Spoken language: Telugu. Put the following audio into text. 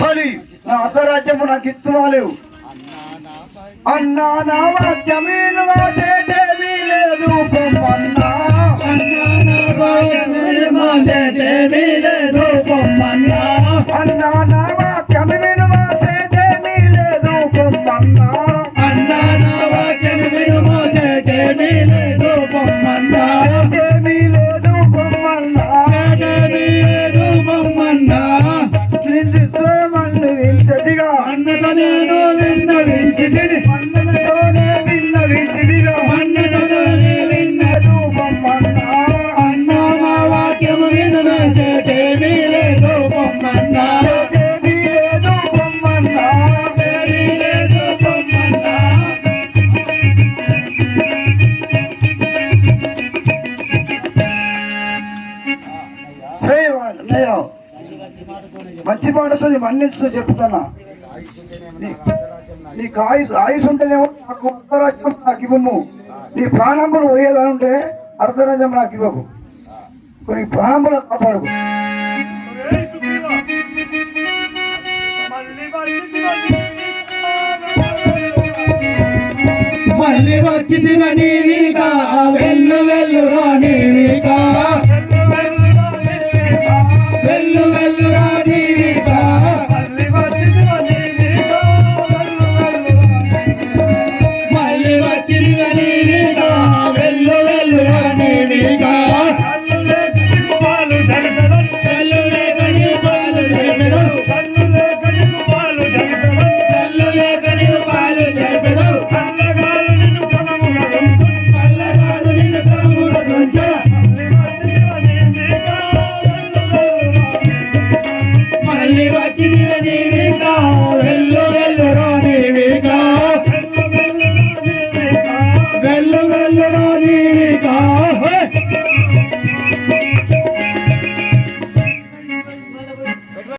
మరి నా అర్ధరాజ్యము నాకు ఇస్తున్నావు. అన్నా నా వాక్యమీను వాచేటేమీ లేదు పొమ్మన్నా. అన్నా నా వాక్యమీను వాచేటేమీ లేదు పొమ్మన్నా. అన్నా నా వాక్యమీను వాచేటేమీ లేదు పొమ్మన్నా. అన్నా నా వాక్యమీను వాచేటేమీ లేదు పొమ్మన్నా. ఏమీ లేదు పొమ్మన్నా. ఏమీ లేదు పొమ్మన్నా. నిన్ను వింటదిగా అన్నతో నేను విన్నవించితిని. అన్నతోనే విన్నవించిదిగా అన్నతోనే విన్నదు పొమ్మన్నా. అన్నా నా వాక్యము వినచేటేమీ లేదు పొమ్మన్నా. ఏమీ లేదు పొమ్మన్నా. ఏమీ లేదు పొమ్మన్నా. మంచి మాటతో మన్నిస్తూ చెప్తున్నా. నీకు ఆయుష్ ఉంటేనేమో నాకు అర్ధరాజ్యం నాకు ఇవ్వము. నీ ప్రాణంబులు పోయేదని ఉంటే అర్ధరాజ్యం నాకు ఇవ్వకు. కొన్ని ప్రాణంబులు కాపాడు. మళ్ళీ వచ్చింది నీవిగా వెళ్ళు వెళ్ళు నీవిగా వెళ్ళు వెళ్ళు నీవిగా మళ్ళీ వచ్చింది నీవిగా వెళ్ళు వెళ్ళు నీవిగా వెళ్ళు లేకని పాలు జరిపెడు కళ్ళు లేకని పాలు జరిపెడు కళ్ళగాడు నిన్ను కమ్ముడు కొంచెం మళ్ళీ వచ్చింది నీవిగా వెళ్ళు వెళ్ళు నీవిగా వెళ్ళు వెళ్ళు నీవిగా